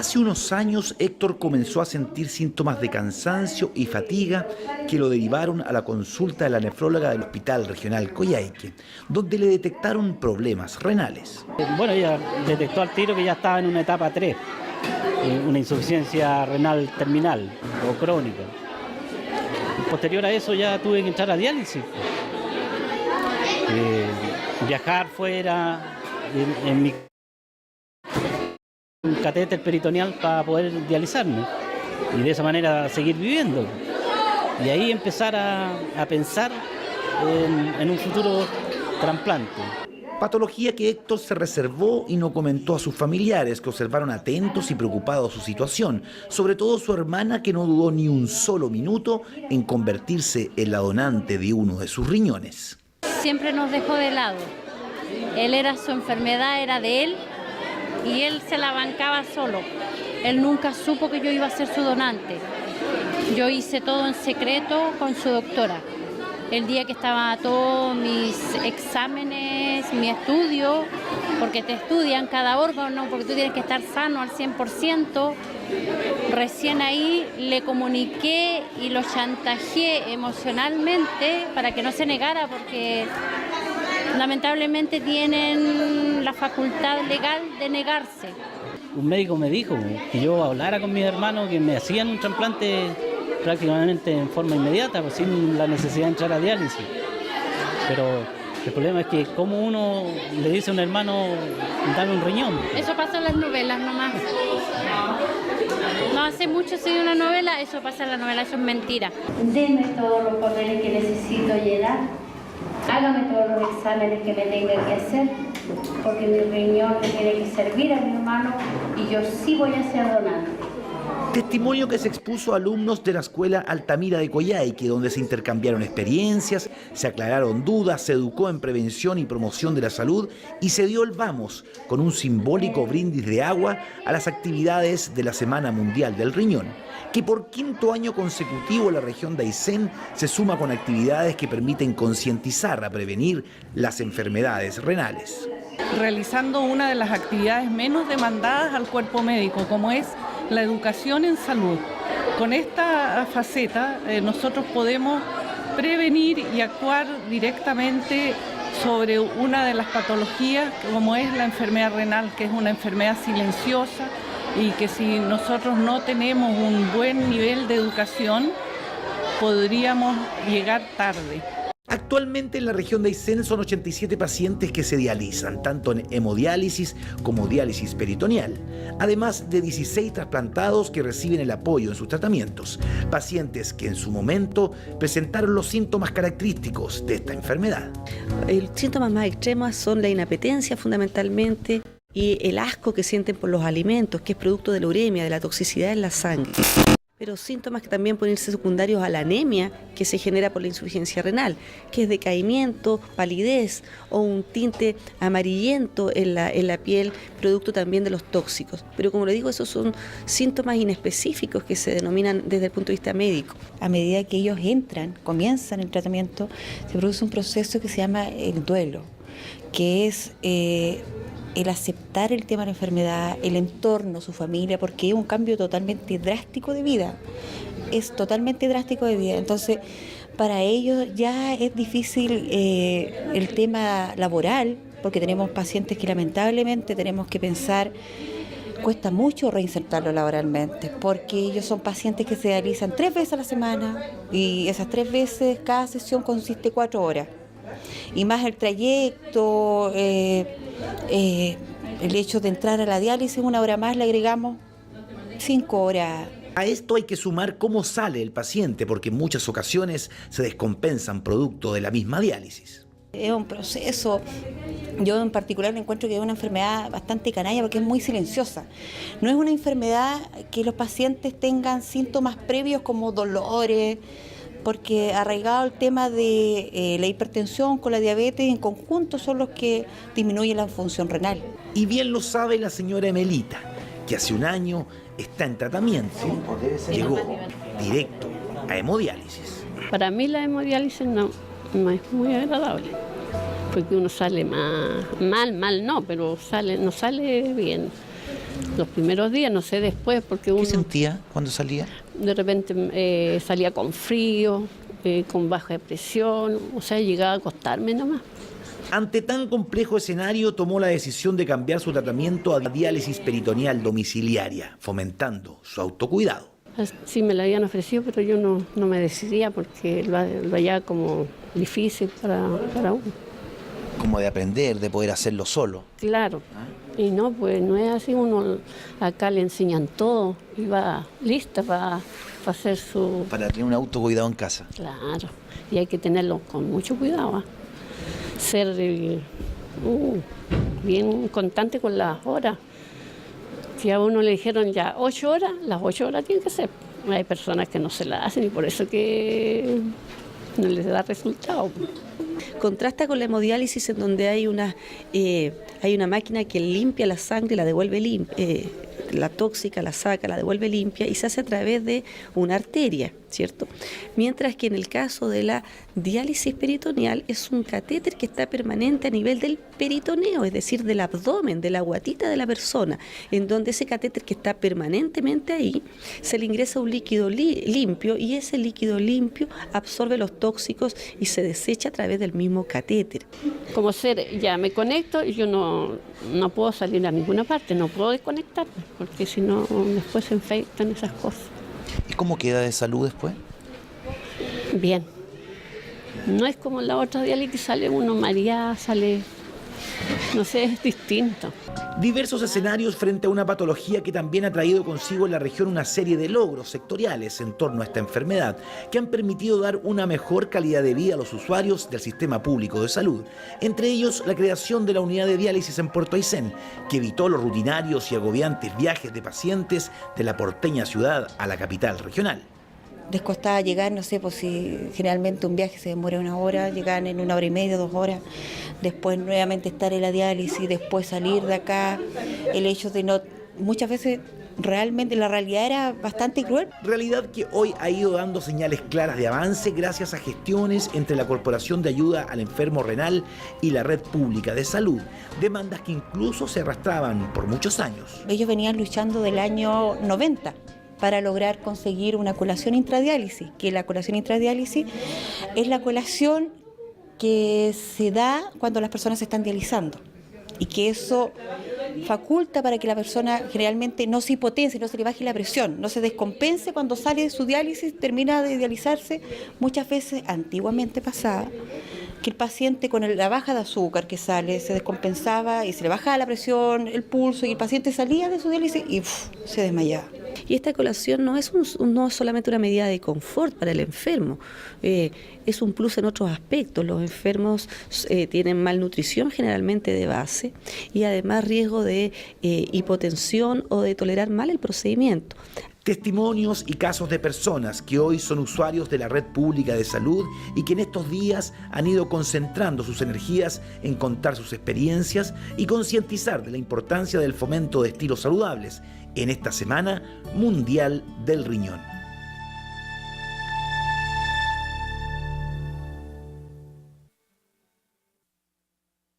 Hace unos años Héctor comenzó a sentir síntomas de cansancio y fatiga que lo derivaron a la consulta de la nefróloga del Hospital Regional Coyhaique, donde le detectaron problemas renales. Bueno, ella detectó al tiro que ya estaba en una etapa 3, una insuficiencia renal terminal o crónica. Posterior a eso ya tuve que entrar a diálisis. Viajar fuera, en un catéter peritoneal para poder dializarme y de esa manera seguir viviendo. Y ahí empezar a pensar en un futuro trasplante. Patología que Héctor se reservó y no comentó a sus familiares, que observaron atentos y preocupados su situación, sobre todo su hermana, que no dudó ni un solo minuto en convertirse en la donante de uno de sus riñones. Siempre nos dejó de lado. Su enfermedad era de él y él se la bancaba solo. Él nunca supo que yo iba a ser su donante. Yo hice todo en secreto con su doctora. El día que estaba todos mis exámenes, mi estudio, porque te estudian cada órgano, porque tú tienes que estar sano al 100%, recién ahí le comuniqué y lo chantajeé emocionalmente para que no se negara, porque lamentablemente tienen la facultad legal de negarse. Un médico me dijo que yo hablara con mis hermanos, que me hacían un trasplante prácticamente en forma inmediata, pues sin la necesidad de entrar a diálisis. Pero el problema es que como uno le dice a un hermano, dame un riñón. Eso pasa en las novelas nomás. No hace mucho se dio una novela, eso pasa en la novela, eso es mentira. Deme todos los papeles que necesito llenar, hágame todos los exámenes que me tenga que hacer, porque mi riñón le tiene que servir a mi hermano y yo sí voy a ser donante. Testimonio que se expuso a alumnos de la Escuela Altamira de Coyhaique, donde se intercambiaron experiencias, se aclararon dudas, se educó en prevención y promoción de la salud y se dio el vamos con un simbólico brindis de agua a las actividades de la Semana Mundial del Riñón, que por 5º año consecutivo la región de Aysén se suma con actividades que permiten concientizar a prevenir las enfermedades renales. Realizando una de las actividades menos demandadas al cuerpo médico, como es la educación en salud. Con esta faceta nosotros podemos prevenir y actuar directamente sobre una de las patologías, como es la enfermedad renal, que es una enfermedad silenciosa y que si nosotros no tenemos un buen nivel de educación, podríamos llegar tarde. Actualmente en la región de Aysén son 87 pacientes que se dializan, tanto en hemodiálisis como diálisis peritoneal, además de 16 trasplantados que reciben el apoyo en sus tratamientos, pacientes que en su momento presentaron los síntomas característicos de esta enfermedad. Los síntomas más extremos son la inapetencia fundamentalmente y el asco que sienten por los alimentos, que es producto de la uremia, de la toxicidad en la sangre. Pero síntomas que también pueden ser secundarios a la anemia que se genera por la insuficiencia renal, que es decaimiento, palidez o un tinte amarillento en la piel, producto también de los tóxicos. Pero como le digo, esos son síntomas inespecíficos que se denominan desde el punto de vista médico. A medida que ellos comienzan el tratamiento, se produce un proceso que se llama el duelo, que es el aceptar el tema de la enfermedad, el entorno, su familia, porque es un cambio totalmente drástico de vida. Es totalmente drástico de vida. Entonces, para ellos ya es difícil el tema laboral, porque tenemos pacientes que lamentablemente tenemos que pensar, cuesta mucho reinsertarlo laboralmente, porque ellos son pacientes que se dializan 3 veces a la semana y esas 3 veces, cada sesión consiste 4 horas. Y más el trayecto, el hecho de entrar a la diálisis 1 hora más, le agregamos 5 horas. A esto hay que sumar cómo sale el paciente, porque en muchas ocasiones se descompensan producto de la misma diálisis. Es un proceso, yo en particular encuentro que es una enfermedad bastante canalla porque es muy silenciosa. No es una enfermedad que los pacientes tengan síntomas previos como dolores, porque arraigado el tema de la hipertensión con la diabetes en conjunto son los que disminuyen la función renal. Y bien lo sabe la señora Emelita, que hace un año está en tratamiento. Llegó directo a hemodiálisis. Para mí la hemodiálisis no es muy agradable, porque uno sale mal no, pero no sale bien. Los primeros días, no sé después, porque uno ¿Qué sentía cuando salía? de repente salía con frío, con baja presión, o sea, llegaba a acostarme nomás. Ante tan complejo escenario, tomó la decisión de cambiar su tratamiento a diálisis peritoneal domiciliaria, fomentando su autocuidado. Sí me la habían ofrecido, pero yo no me decidía porque lo hallaba como difícil para uno. Como de aprender, de poder hacerlo solo. Claro. Y no, pues no es así, uno acá le enseñan todo y va lista para hacer su... Para tener un autocuidado en casa. Claro, y hay que tenerlo con mucho cuidado, ¿eh? Ser bien constante con las horas. Si a uno le dijeron ya 8 horas, las 8 horas tienen que ser. Hay personas que no se la hacen y por eso que no les da resultado. Contrasta con la hemodiálisis, en donde hay una máquina que limpia la sangre y la devuelve limpia, la tóxica la saca, la devuelve limpia y se hace a través de una arteria, ¿cierto? Mientras que en el caso de la diálisis peritoneal es un catéter que está permanente a nivel del peritoneo, es decir, del abdomen, de la guatita de la persona, en donde ese catéter que está permanentemente ahí, se le ingresa un líquido limpio y ese líquido limpio absorbe los tóxicos y se desecha a través del mismo catéter. Como ser, ya me conecto y yo no puedo salir a ninguna parte, no puedo desconectarme, porque si no después se infectan esas cosas. ¿Y cómo queda de salud después? Bien. No es como la otra diálisis, sale uno mareado, no sé, es distinto. Diversos escenarios frente a una patología que también ha traído consigo en la región una serie de logros sectoriales en torno a esta enfermedad que han permitido dar una mejor calidad de vida a los usuarios del sistema público de salud. Entre ellos, la creación de la unidad de diálisis en Puerto Aysén, que evitó los rutinarios y agobiantes viajes de pacientes de la porteña ciudad a la capital regional. Les costaba llegar, no sé, pues si generalmente un viaje se demora 1 hora, llegaban en 1 hora y media, 2 horas, después nuevamente estar en la diálisis, después salir de acá, el hecho de no, muchas veces realmente la realidad era bastante cruel. Realidad que hoy ha ido dando señales claras de avance gracias a gestiones entre la Corporación de Ayuda al Enfermo Renal y la Red Pública de Salud, demandas que incluso se arrastraban por muchos años. Ellos venían luchando del año 90. Para lograr conseguir una colación intradiálisis, que la colación intradiálisis es la colación que se da cuando las personas se están dializando y que eso faculta para que la persona generalmente no se hipotense, no se le baje la presión, no se descompense cuando sale de su diálisis, termina de dializarse. Muchas veces, antiguamente pasaba, que el paciente con la baja de azúcar que sale se descompensaba y se le bajaba la presión, el pulso y el paciente salía de su diálisis y se desmayaba. Y esta colación no es solamente una medida de confort para el enfermo, es un plus en otros aspectos. Los enfermos tienen malnutrición generalmente de base y además riesgo de hipotensión o de tolerar mal el procedimiento. Testimonios y casos de personas que hoy son usuarios de la Red Pública de Salud y que en estos días han ido concentrando sus energías en contar sus experiencias y concientizar de la importancia del fomento de estilos saludables en esta Semana Mundial del Riñón.